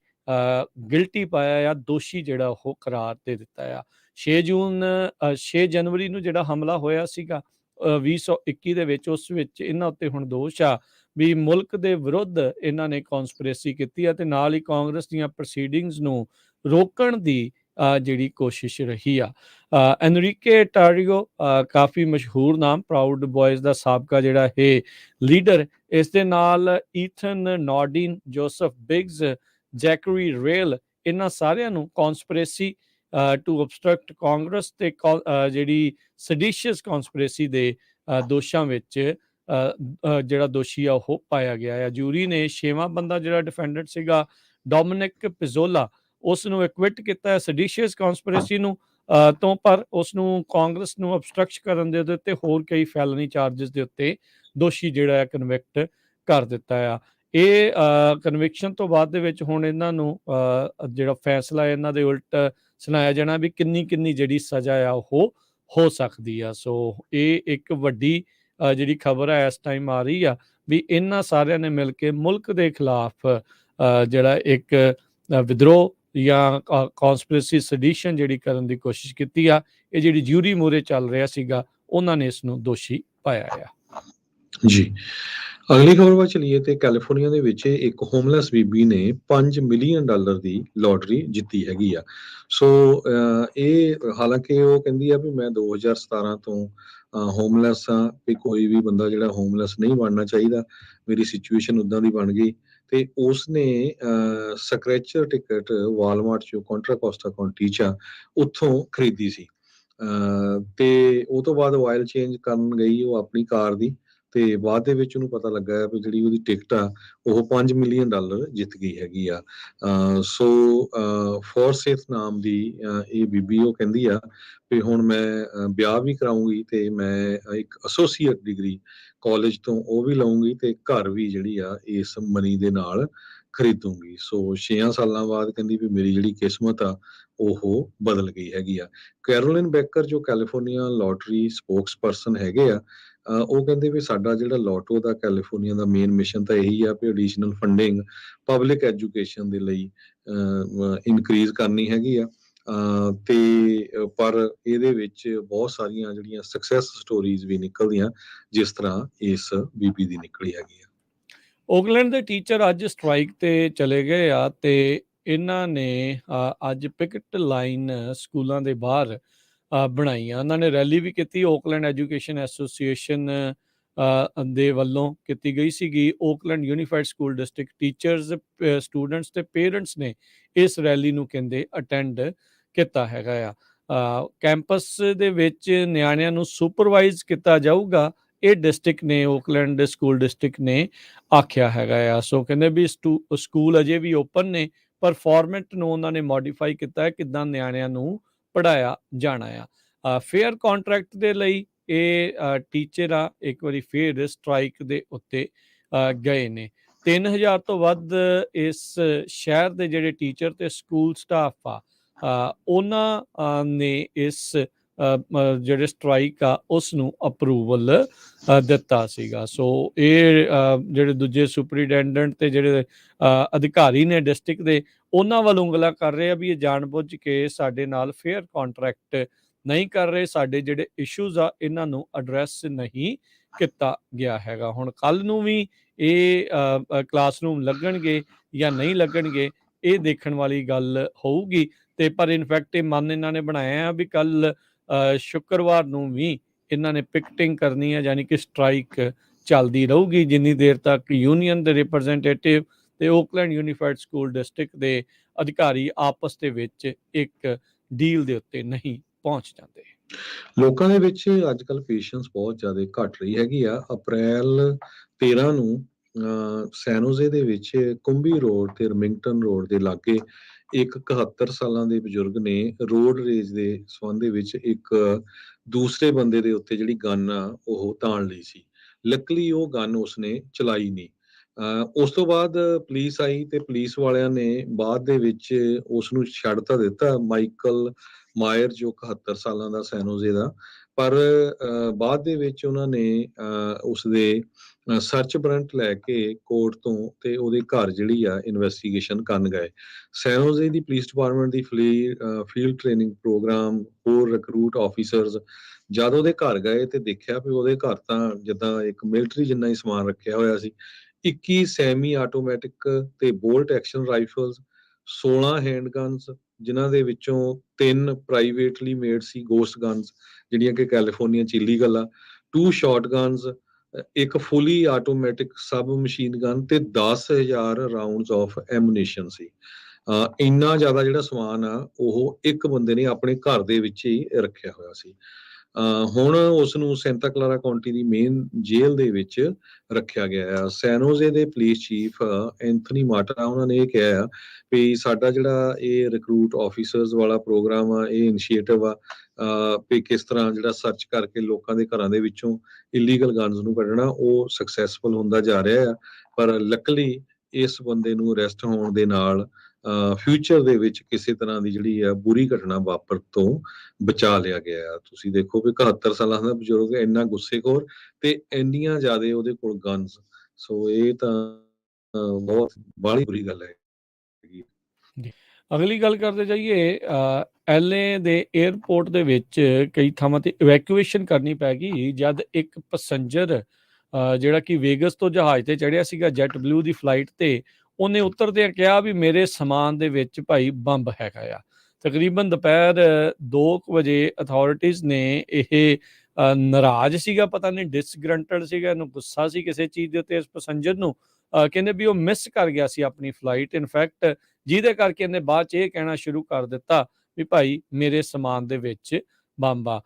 ਗਿਲਟੀ ਪਾਇਆ ਆ, ਦੋਸ਼ੀ ਜਿਹੜਾ ਉਹ ਕਰਾਰ ਦੇ ਦਿੱਤਾ ਆ। 6 ਜਨਵਰੀ ਨੂੰ ਜਿਹੜਾ ਹਮਲਾ ਹੋਇਆ ਸੀਗਾ 2021 ਦੇ ਵਿੱਚ, ਉਸ ਵਿੱਚ ਇਹਨਾਂ ਉੱਤੇ ਹੁਣ ਦੋਸ਼ ਆ ਵੀ ਮੁਲਕ ਦੇ ਵਿਰੁੱਧ ਇਹਨਾਂ ਨੇ ਕੌਨਸਪੀਰੇਸੀ ਕੀਤੀ ਆ ਤੇ ਨਾਲ ਹੀ ਕਾਂਗਰਸ ਦੀਆਂ ਪ੍ਰੋਸੀਡਿੰਗਸ ਨੂੰ ਰੋਕਣ ਦੀ ਜਿਹੜੀ ਕੋਸ਼ਿਸ਼ ਰਹੀ ਆ। ਐਨਰੀਕੇ ਟਾਰੀਓ ਕਾਫੀ ਮਸ਼ਹੂਰ ਨਾਮ, ਪ੍ਰਾਊਡ ਬॉयਜ਼ ਦਾ ਸਾਬਕਾ ਜਿਹੜਾ ਇਹ ਲੀਡਰ। ਇਸ ਦੇ ਨਾਲ ਈਥਨ ਨੌਰਡਿਨ, ਜੋਸਫ ਬਿਗਜ਼, ਜੈਕਰੀ ਰੇਲ, ਇਹਨਾਂ ਸਾਰਿਆਂ ਨੂੰ ਕੌਨਸਪੀਰੇਸੀ ਟੂ obstruct ਕਾਂਗਰਸ ਤੇ ਜਿਹੜੀ ਸੈਡੀਸ਼ੀਅਸ ਕੌਨਸਪੀਰੇਸੀ ਦੇ ਦੋਸ਼ਾਂ ਵਿੱਚ ਜਿਹੜਾ ਦੋਸ਼ੀ ਆ ਉਹ ਪਾਇਆ ਗਿਆ ਆ। ਜੂਰੀ ਨੇ 6ਵਾਂ ਬੰਦਾ ਜਿਹੜਾ ਡਿਫੈਂਡੈਂਟ ਸੀਗਾ, ਡੋਮਿਨਿਕ ਪਿਜ਼ੋਲਾ, ਉਸ ਨੂੰ ਐਕਵਿਟ ਕੀਤਾ ਸੈਡੀਸ਼ੀਅਸ ਕੌਨਸਪੀਰੇਸੀ ਨੂੰ ਤੋਂ, ਪਰ ਉਸ ਨੂੰ ਕਾਂਗਰਸ ਨੂੰ ਅਬਸਟਰਕਟ ਕਰਨ ਦੇ ਉੱਤੇ ਹੋਰ ਕਈ ਫੈਲਨੀ ਚਾਰजेस ਦੇ ਉੱਤੇ ਦੋਸ਼ੀ ਜਿਹੜਾ ਹੈ ਕਨਵਿਕਟ ਕਰ ਦਿੱਤਾ ਆ। ਇਹ ਕਨਵਿਕਸ਼ਨ ਤੋਂ ਬਾਅਦ ਦੇ ਵਿੱਚ ਹੁਣ ਇਹਨਾਂ ਨੂੰ ਜਿਹੜਾ ਫੈਸਲਾ ਇਹਨਾਂ ਦੇ ਉਲਟ ਸੁਣਾਇਆ ਜਾਣਾ ਵੀ ਕਿੰਨੀ ਜਿਹੜੀ ਸਜ਼ਾ ਆ ਉਹ ਹੋ ਸਕਦੀ ਆ। ਸੋ ਇਹ ਇੱਕ ਵੱਡੀ ਜਿਹੜੀ ਖਬਰ ਹੈ ਇਸ ਟਾਈਮ ਆ ਰਹੀ ਆ ਵੀ ਇਹਨਾਂ ਸਾਰਿਆਂ ਨੇ ਮਿਲ ਕੇ ਮੁਲਕ ਦੇ ਖਿਲਾਫ ਜਿਹੜਾ ਇੱਕ ਵਿਦਰੋਹ ਜਾਂ ਕੌਨਸਪੀਰੇਸੀ ਸੈਡੀਸ਼ਨ ਜਿਹੜੀ ਕਰਨ ਦੀ ਕੋਸ਼ਿਸ਼ ਕੀਤੀ ਆ। ਇਹ ਜਿਹੜੀ ਜਿਊਰੀ ਮੂਹਰੇ ਚੱਲ ਰਿਹਾ ਸੀਗਾ ਉਹਨਾਂ ਨੇ ਇਸ ਨੂੰ ਦੋਸ਼ੀ ਪਾਇਆ ਆ। ਜੀ। ਅਗਲੀ ਖਬਰ ਵੱਲ ਚਲੀਏ ਤੇ ਕੈਲੀਫੋਰਨੀਆ ਦੇ ਵਿੱਚ ਇੱਕ ਹੋਮਲੈਸ ਬੀਬੀ ਨੇ $5 ਮਿਲੀਅਨ ਦੀ ਲੋਟਰੀ ਜਿੱਤੀ ਹੈਗੀ ਆ। ਸੋ ਇਹ ਹਾਲਾਂਕਿ ਉਹ ਕਹਿੰਦੀ ਆ ਵੀ ਮੈਂ 2017 ਤੋਂ ਹੋਮਲੈਸ ਆ, ਵੀ ਕੋਈ ਵੀ ਬੰਦਾ ਜਿਹੜਾ ਹੋਮਲੈਸ ਨਹੀਂ ਬਣਨਾ ਚਾਹੀਦਾ, ਮੇਰੀ ਸਿਚੁਏਸ਼ਨ ਉੱਦਾਂ ਦੀ ਬਣ ਗਈ। ਤੇ ਉਸਨੇ ਸਕ੍ਰੈਚਰ ਟਿਕਟ ਵਾਲਮਾਰਟ ਚੋਂ ਕੰਟਰਾ ਕੋਸਟਾ ਕਾਉਂਟੀ ਚ ਉੱਥੋਂ ਖਰੀਦੀ ਸੀ। ਤੇ ਉਹ ਤੋਂ ਬਾਅਦ ਆਇਲ ਚੇਂਜ ਕਰਨ ਗਈ ਉਹ ਆਪਣੀ ਕਾਰ ਦੀ, ਤੇ ਬਾਅਦ ਦੇ ਵਿੱਚ ਉਹਨੂੰ ਪਤਾ ਲੱਗਾ ਵੀ ਜਿਹੜੀ ਉਹਦੀ ਟਿਕਟ ਆ ਉਹ $5 ਮਿਲੀਅਨ ਜਿੱਤ ਗਈ ਹੈਗੀ ਆ। ਸੋ ਫੋਰਸੇਥ ਨਾਮ ਦੀ ਇਹ ਬੀਬੀ ਉਹ ਕਹਿੰਦੀ ਆ ਵੀ ਹੁਣ ਮੈਂ ਵਿਆਹ ਵੀ ਕਰਾਉਂਗੀ ਤੇ ਮੈਂ ਇੱਕ ਐਸੋਸੀਏਟ ਡਿਗਰੀ ਕਾਲਜ ਤੋਂ ਉਹ ਵੀ ਲਵਾਂਗੀ ਤੇ ਘਰ ਵੀ ਜਿਹੜੀ ਆ ਇਸ ਮਨੀ ਦੇ ਨਾਲ ਖਰੀਦੂੰਗੀ। ਸੋ 6 ਸਾਲਾਂ ਬਾਅਦ ਕਹਿੰਦੀ ਵੀ ਮੇਰੀ ਜਿਹੜੀ ਕਿਸਮਤ ਆ ਉਹ ਬਦਲ ਗਈ ਹੈਗੀ ਆ। ਕੈਰੋਲਿਨ ਬੈਕਰ ਜੋ ਕੈਲੀਫੋਰਨੀਆ ਲੋਟਰੀ ਸਪੋਕਸ ਪਰਸਨ ਹੈਗੇ ਆ, ਉਹ ਕਹਿੰਦੇ ਵੀ ਸਾਡਾ ਜਿਹੜਾ ਲੋਟੋ ਦਾ ਕੈਲੀਫੋਰਨੀਆ ਦਾ ਮੇਨ ਮਿਸ਼ਨ ਤਾਂ ਇਹੀ ਆ ਵੀ ਐਡੀਸ਼ਨਲ ਫੰਡਿੰਗ ਪਬਲਿਕ ਐਜੂਕੇਸ਼ਨ ਦੇ ਲਈ ਇਨਕਰੀਜ਼ ਕਰਨੀ ਹੈਗੀ ਆ। ਤੇ ਪਰ ਇਹਦੇ ਵਿੱਚ ਬਹੁਤ ਸਾਰੀਆਂ ਜਿਹੜੀਆਂ ਸਕਸੈਸ ਸਟੋਰੀਜ਼ ਵੀ ਨਿਕਲਦੀਆਂ, ਜਿਸ ਤਰ੍ਹਾਂ ਇਸ ਬੀਬੀ ਦੀ ਨਿਕਲੀ ਹੈਗੀ ਆ। ਓਕਲੈਂਡ ਦੇ ਟੀਚਰ ਅੱਜ ਸਟ੍ਰਾਈਕ ਤੇ ਚਲੇ ਗਏ ਆ ਤੇ ਇਹਨਾਂ ਨੇ ਅੱਜ ਪਿਕਟ ਲਾਈਨ ਸਕੂਲਾਂ ਦੇ ਬਾਹਰ ਬਣਾਈਆਂ। ਉਹਨਾਂ ਨੇ ਰੈਲੀ ਵੀ ਕੀਤੀ। ਓਕਲੈਂਡ ਐਜੂਕੇਸ਼ਨ ਐਸੋਸੀਏਸ਼ਨ ਦੇ ਵੱਲੋਂ ਕੀਤੀ ਗਈ ਸੀਗੀ। Auckland unified school district teachers, students ਤੇ ਪੇਰੈਂਟਸ ਨੇ ਇਸ ਰੈਲੀ ਨੂੰ ਕਹਿੰਦੇ ਅਟੈਂਡ ਕੀਤਾ ਹੈਗਾ ਆ। ਕੈਂਪਸ ਦੇ ਵਿੱਚ ਨਿਆਣਿਆਂ ਨੂੰ ਸੁਪਰਵਾਈਜ਼ ਕੀਤਾ ਜਾਊਗਾ, ਇਹ ਡਿਸਟ੍ਰਿਕਟ ਨੇ, ਓਕਲੈਂਡ ਸਕੂਲ ਡਿਸਟ੍ਰਿਕਟ ਨੇ ਆਖਿਆ ਹੈਗਾ ਆ। ਸੋ ਕਹਿੰਦੇ ਵੀ ਸਕੂਲ ਅਜੇ ਵੀ ਓਪਨ ਨੇ, ਪਰ ਫਾਰਮੈਟ ਨੂੰ ਉਹਨਾਂ ਨੇ ਮੋਡੀਫਾਈ ਕੀਤਾ ਹੈ, ਕਿੱਦਾਂ ਨਿਆਣਿਆਂ ਨੂੰ ਪੜ੍ਹਾਇਆ ਜਾਣਾ ਆ। ਫੇਅਰ ਕੰਟਰੈਕਟ ਦੇ ਲਈ ਇਹ ਟੀਚਰ ਆ ਇੱਕ ਵਾਰੀ ਫੇਰ ਸਟ੍ਰਾਈਕ ਦੇ ਉੱਤੇ ਗਏ ਨੇ। 3000 ਤੋਂ ਵੱਧ ਇਸ ਸ਼ਹਿਰ ਦੇ ਜਿਹੜੇ ਟੀਚਰ ਤੇ ਸਕੂਲ ਸਟਾਫ ਆ, ਉਹਨਾਂ ਨੇ ਇਸ ਜਿਹੜੇ ਸਟ੍ਰਾਈਕ ਆ ਉਸ ਨੂੰ ਅਪਰੂਵਲ ਦਿੱਤਾ ਸੀਗਾ। ਸੋ ਇਹ ਜਿਹੜੇ ਦੂਜੇ ਸੁਪਰੀਡੈਂਡੈਂਟ ਤੇ ਜਿਹੜੇ ਅਧਿਕਾਰੀ ਨੇ ਡਿਸਟ੍ਰਿਕਟ ਦੇ, ਉਹਨਾਂ ਵੱਲ ਉਂਗਲਾਂ ਕਰ ਰਹੇ ਆ ਵੀ ਇਹ ਜਾਣਬੁੱਝ ਕੇ ਸਾਡੇ ਨਾਲ ਫੇਅਰ ਕੰਟਰੈਕਟ ਨਹੀਂ ਕਰ ਰਹੇ, ਸਾਡੇ ਜਿਹੜੇ ਇਸ਼ੂਜ਼ ਆ ਇਹਨਾਂ ਨੂੰ ਐਡਰੈਸ ਨਹੀਂ ਕੀਤਾ ਗਿਆ ਹੈਗਾ। ਹੁਣ ਕੱਲ ਨੂੰ ਵੀ ਇਹ ਕਲਾਸਰੂਮ ਲੱਗਣਗੇ ਜਾਂ ਨਹੀਂ ਲੱਗਣਗੇ, ਇਹ ਦੇਖਣ ਵਾਲੀ ਗੱਲ ਹੋਊਗੀ। ਤੇ ਪਰ ਇਨਫੈਕਟ ਇਹ ਮਨ ਇਹਨਾਂ ਨੇ ਬਣਾਇਆ ਆ ਵੀ ਕੱਲ ਸ਼ੁੱਕਰਵਾਰ ਨੂੰ ਵੀ ਇਹਨਾਂ ਨੇ ਪਿਕਟਿੰਗ ਕਰਨੀ ਹੈ, ਯਾਨੀ ਕਿ ਸਟ੍ਰਾਈਕ ਚੱਲਦੀ ਰਹੂਗੀ ਜਿੰਨੀ ਦੇਰ ਤੱਕ ਯੂਨੀਅਨ ਦੇ ਰਿਪਰੈਜ਼ੈਂਟੇਟਿਵ ਤੇ ਓਕਲੈਂਡ ਯੂਨੀਫਾਈਡ ਸਕੂਲ ਡਿਸਟ੍ਰਿਕਟ ਦੇ ਅਧਿਕਾਰੀ ਆਪਸ ਦੇ ਵਿੱਚ ਇੱਕ ਡੀਲ ਦੇ ਉੱਤੇ ਨਹੀਂ ਪਹੁੰਚ ਜਾਂਦੇ। ਲੋਕਾਂ ਦੇ ਵਿੱਚ ਅੱਜ ਕੱਲ੍ਹ ਪੇਸ਼ੈਂਸ ਬਹੁਤ ਜ਼ਿਆਦਾ ਘਟ ਰਹੀ ਹੈਗੀ ਆ। ਅਪ੍ਰੈਲ 13 ਨੂੰ ਸੈਨੋਜ਼ੇ ਦੇ ਵਿੱਚ ਕੁੰਬੀ ਰੋਡ ਤੇ ਰਮਿੰਗਟਨ ਰੋਡ ਦੇ ਲਾਗੇ ਇੱਕ 71 ਸਾਲਾਂ ਦੇ ਬਜ਼ੁਰਗ ਨੇ ਰੋਡ ਰੇਜ ਦੇ ਸੰਬੰਧ ਦੇ ਵਿੱਚ ਇੱਕ ਦੂਸਰੇ ਬੰਦੇ ਦੇ ਉੱਤੇ ਜਿਹੜੀ ਗਨ ਆ ਉਹ ਤਾਣ ਲਈ ਸੀ। ਲੱਕਲੀ ਉਹ ਗਨ ਉਸਨੇ ਚਲਾਈ ਨਹੀਂ। ਉਸ ਤੋਂ ਬਾਅਦ ਪੁਲਿਸ ਆਈ ਤੇ ਪੁਲਿਸ ਵਾਲਿਆਂ ਨੇ ਬਾਅਦ ਦੇ ਵਿੱਚ ਉਸ ਨੂੰ ਛੱਡ ਤਾਂ ਦਿੱਤਾ, ਮਾਈਕਲ ਮਾਇਰ ਜੋ 71 ਸਾਲਾਂ ਦਾ ਸੈਨੋਜ਼ੇ ਦਾ, ਪਰ ਬਾਅਦ ਦੇ ਵਿੱਚ ਉਹਨਾਂ ਨੇ ਉਸਦੇ ਸਰਚ ਵਾਰੰਟ ਲੈ ਕੇ ਕੋਰਟ ਤੋਂ ਤੇ ਉਹਦੇ ਘਰ ਜਿਹੜੀ ਆ ਇਨਵੈਸਟੀਗੇਸ਼ਨ ਕਰਨ ਗਏ। ਸੈਨੋਜ਼ੇ ਦੀ ਪੁਲਿਸ ਡਿਪਾਰਟਮੈਂਟ ਦੀ ਫੀਲਡ ਟ੍ਰੇਨਿੰਗ ਪ੍ਰੋਗਰਾਮ ਹੋਰ ਰਿਕਰੂਟ ਆਫੀਸਰਸ ਜਦ ਉਹਦੇ ਘਰ ਗਏ ਤੇ ਦੇਖਿਆ ਵੀ ਉਹਦੇ ਘਰ ਤਾਂ ਜਿੱਦਾਂ ਇੱਕ ਮਿਲਟਰੀ ਜਿੰਨਾ ਹੀ ਸਮਾਨ ਰੱਖਿਆ ਹੋਇਆ ਸੀ। 21 ਸੈਮੀ ਆਟੋਮੈਟਿਕ ਤੇ ਬੋਲਟ ਐਕਸ਼ਨ ਰਾਈਫਲਸ, 16 ਹੈਂਡਗਨਸ, ਜਿਨ੍ਹਾਂ ਦੇ ਵਿੱਚੋਂ 3 ਪ੍ਰਾਈਵੇਟਲੀ ਮੇਡ ਸੀ ਗੋਸਟ ਗਨਸ, ਜਿਹੜੀਆਂ ਕਿ ਕੈਲੀਫੋਰਨੀਆ 'ਚ ਇਲੀਗਲ ਆ, 2 ਸ਼ਾਟਗਨਸ, ਇੱਕ ਫੁੱਲੀ ਆਟੋਮੈਟਿਕ ਸਬ ਮਸ਼ੀਨ ਗਨ ਤੇ 10,000 ਰਾਉਂਡਸ ਆਫ ਐਮੂਨੀਸ਼ਨ ਸੀ। ਇੰਨਾ ਜ਼ਿਆਦਾ ਜਿਹੜਾ ਸਮਾਨ ਆ ਉਹ ਇੱਕ ਬੰਦੇ ਨੇ ਆਪਣੇ ਘਰ ਦੇ ਵਿੱਚ ਹੀ ਰੱਖਿਆ ਹੋਇਆ ਸੀ। ਹੁਣ ਉਸ ਨੂੰ ਸੈਂਟਾ ਕਲਾਰਾ ਕਾਉਂਟੀ ਦੀ ਮੇਨ ਜੇਲ੍ਹ ਦੇ ਵਿੱਚ ਰੱਖਿਆ ਗਿਆ ਆ। ਸੈਨੋਜ਼ੇ ਦੇ ਪੁਲਿਸ ਚੀਫ ਐਂਥਨੀ ਮਾਟਾ ਉਹਨਾਂ ਨੇ ਇਹ ਕਿਹਾ ਆ ਵੀ ਸਾਡਾ ਜਿਹੜਾ ਇਹ ਰਿਕਰੂਟ ਆਫੀਸਰਸ ਵਾਲਾ ਪ੍ਰੋਗਰਾਮ ਆ, ਇਹ ਇਨੀਸ਼ੀਏਟਿਵ ਆ ਵੀ ਕਿਸ ਤਰ੍ਹਾਂ ਜਿਹੜਾ ਸਰਚ ਕਰਕੇ ਲੋਕਾਂ ਦੇ ਘਰਾਂ ਦੇ ਵਿੱਚੋਂ ਇਲੀਗਲ ਗਨਸ ਨੂੰ ਕੱਢਣਾ, ਉਹ ਸਕਸੈਸਫੁਲ ਹੁੰਦਾ ਜਾ ਰਿਹਾ ਆ। ਪਰ ਲੱਕਲੀ ਇਸ ਬੰਦੇ ਨੂੰ ਅਰੈਸਟ ਹੋਣ ਦੇ ਨਾਲ ਫਿਊਚਰ ਦੇ ਵਿੱਚ ਕਿਸੇ ਤਰ੍ਹਾਂ ਦੀ ਜਿਹੜੀ ਆ ਬੁਰੀ ਘਟਨਾ ਵਾਪਰ ਤੋਂ ਬਚਾ ਲਿਆ ਗਿਆ ਆ। ਤੁਸੀਂ ਦੇਖੋ ਵੀ 71 ਸਾਲਾਂ ਦਾ ਬਜ਼ੁਰਗ ਇੰਨਾ ਗੁੱਸੇਖੋਰ ਤੇ ਇੰਨੀਆਂ ਜ਼ਿਆਦਾ ਉਹਦੇ ਕੋਲ ਗਨਸ। ਸੋ ਇਹ ਤਾਂ ਬਹੁਤ ਬਾਹਲੀ ਬੁਰੀ ਗੱਲ ਹੈ। ਅਗਲੀ ਗੱਲ ਕਰਦੇ ਜਾਈਏ, LA ਦੇ 에ਅਰਪੋਰਟ ਦੇ ਵਿੱਚ ਕਈ ਥਾਵਾਂ ਤੇ ਇਵੈਕੂਏਸ਼ਨ ਕਰਨੀ ਪੈ ਗਈ ਜਦ ਇੱਕ ਪੈਸੰਜਰ ਜਿਹੜਾ ਕਿ ਵੇਗਸ ਤੋਂ ਜਹਾਜ਼ ਤੇ ਚੜ੍ਹਿਆ ਸੀਗਾ ਜੈਟ ਬਲੂ ਦੀ ਫਲਾਈਟ ਤੇ, ਉਹਨੇ ਉਤਰਦਿਆਂ ਕਿਹਾ ਵੀ ਮੇਰੇ ਸਮਾਨ ਦੇ ਵਿੱਚ ਭਾਈ ਬੰਬ ਹੈਗਾ ਆ। ਤਕਰੀਬਨ ਦੁਪਹਿਰ 2 ਵਜੇ ਅਥਾਰਟੀਜ਼ ਨੇ ਇਹ ਨਾਰਾਜ਼ ਸੀਗਾ, ਪਤਾ ਨਹੀਂ ਡਿਸਗਰੰਟਡ ਸੀਗਾ, ਇਹਨੂੰ ਗੁੱਸਾ ਸੀ ਕਿਸੇ ਚੀਜ਼ ਦੇ ਉੱਤੇ ਇਸ ਪੈਸੰਜਰ ਨੂੰ, ਕਹਿੰਦੇ ਵੀ ਉਹ ਮਿਸ ਕਰ ਗਿਆ ਸੀ ਆਪਣੀ ਫਲਾਈਟ ਇਨਫੈਕਟ, ਜਿਹਦੇ ਕਰਕੇ ਇਹਨੇ ਬਾਅਦ 'ਚ ਇਹ ਕਹਿਣਾ ਸ਼ੁਰੂ ਕਰ ਦਿੱਤਾ ਵੀ ਭਾਈ ਮੇਰੇ ਸਮਾਨ ਦੇ ਵਿੱਚ ਬੰਬ ਆ।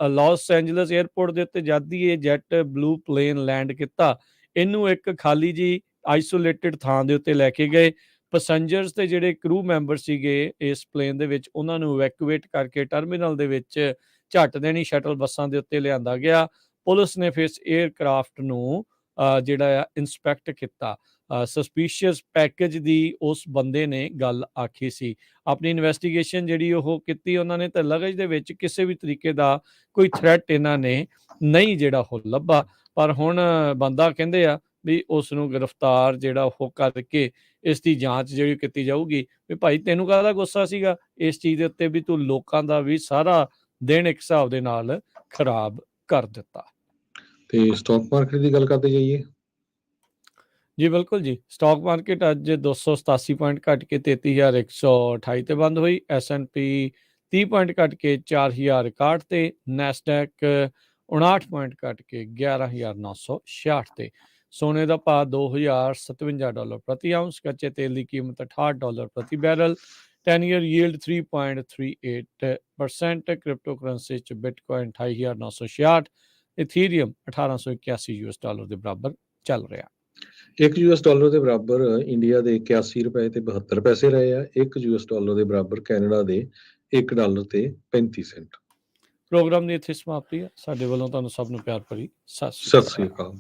ਲਾਸ ਐਂਜਲਸ 에ਅਰਪੋਰਟ ਦੇ ਉੱਤੇ ਜਦ ਹੀ ਇਹ ਜੈਟ ਬਲੂ ਪਲੇਨ ਲੈਂਡ ਕੀਤਾ, ਇਹਨੂੰ ਇੱਕ ਖਾਲੀ ਜੀ ਆਈਸੋਲੇਟਿਡ ਥਾਂ ਦੇ ਉੱਤੇ ਲੈ ਕੇ ਗਏ। ਪੈਸੰਜਰਸ ਤੇ ਜਿਹੜੇ ਕਰੂ ਮੈਂਬਰ ਸੀਗੇ ਇਸ ਪਲੇਨ ਦੇ ਵਿੱਚ, ਉਹਨਾਂ ਨੂੰ ਇਵੈਕੂਏਟ ਕਰਕੇ ਟਰਮੀਨਲ ਦੇ ਵਿੱਚ ਝੱਟ ਦੇਣੀ ਸ਼ਟਲ ਬੱਸਾਂ ਦੇ ਉੱਤੇ ਲਿਆਂਦਾ ਗਿਆ। ਪੁਲਿਸ ਨੇ ਫਿਰ ਇਸ 에ਅਰਕ੍ਰਾਫਟ ਨੂੰ ਜਿਹੜਾ ਆ ਇੰਸਪੈਕਟ ਕੀਤਾ। ਸਸਪੀਸ਼ੀਅਸ ਪੈਕੇਜ ਦੀ ਉਸ ਬੰਦੇ ਨੇ ਗੱਲ ਆਖੀ ਸੀ। ਆਪਣੀ ਇਨਵੈਸਟੀਗੇਸ਼ਨ ਜਿਹੜੀ ਉਹ ਕੀਤੀ ਉਹਨਾਂ ਨੇ, ਤਾਂ ਲਗੇਜ ਦੇ ਵਿੱਚ ਕਿਸੇ ਵੀ ਤਰੀਕੇ ਦਾ ਕੋਈ ਥ੍ਰੈਟ ਇਹਨਾਂ ਨੇ ਨਹੀਂ ਜਿਹੜਾ ਉਹ ਲੱਭਾ। ਪਰ ਹੁਣ ਬੰਦਾ ਕਹਿੰਦੇ ਆ ਵੀ ਉਸ ਨੂੰ ਗ੍ਰਿਫਤਾਰ ਜਿਹੜਾ ਉਹ ਕਰਕੇ ਇਸ ਦੀ ਜਾਂਚ ਜਿਹੜੀ ਕੀਤੀ ਜਾਊਗੀ ਵੀ ਭਾਈ ਤੈਨੂੰ ਕਾਹਦਾ ਗੁੱਸਾ ਸੀਗਾ ਇਸ ਚੀਜ਼ ਦੇ ਉੱਤੇ ਵੀ ਤੂੰ ਲੋਕਾਂ ਦਾ ਵੀ ਸਾਰਾ ਦਿਨ ਇੱਕ ਹਿਸਾਬ ਦੇ ਨਾਲ ਖਰਾਬ ਕਰ ਦਿੱਤਾ। ਤੇ ਸਟਾਕ ਮਾਰਕੀਟ ਦੀ ਗੱਲ ਕਰਦੇ ਜਾਈਏ। ਜੀ ਬਿਲਕੁਲ ਜੀ, ਸਟਾਕ ਮਾਰਕੀਟ ਅੱਜ 287 ਪੁਆਇੰਟ ਘਟ ਕੇ 33,128 ਤੇ ਬੰਦ ਹੋਈ। S&P 30 ਪੁਆਇੰਟ ਘਟ ਕੇ 4,061 ਤੇ, ਨੈਸਡੈਕ 59 ਪੁਆਇੰਟ ਘਟ ਕੇ 11,966 ਤੇ। ਸੋਨੇ ਦਾ ਭਾਅ $2,057 ਪ੍ਰਤੀ ਆਉਂਸ, ਕੱਚੇ ਤੇਲ ਦੀ ਕੀਮਤ $68 ਪ੍ਰਤੀ barrel, 10 year yield 3.38%, crypto currency 'ਚ ਬਿਟਕੋਇਨ 28,966, ਇਥੀਰੀਅਮ $1881 ਦੇ ਬਰਾਬਰ ਚੱਲ ਰਿਹਾ। $1 ਦੇ ਬਰਾਬਰ ਇੰਡੀਆ ਦੇ 81 ਰੁਪਏ ਤੇ 72 ਪੈਸੇ ਰਹੇ ਆ। $1 ਦੇ ਬਰਾਬਰ ਕੈਨੇਡਾ ਦੇ $1 ਤੇ 35 ਸੈਂਟ। ਪ੍ਰੋਗਰਾਮ ਦੀ ਇੱਥੇ ਸਮਾਪਤੀ ਹੈ। ਸਾਡੇ ਵੱਲੋਂ ਤੁਹਾਨੂੰ ਸਭ ਨੂੰ ਪਿਆਰ ਭਰੀ ਸਤਿ ਸਤਿ ਸ੍ਰੀ ਅਕਾਲ।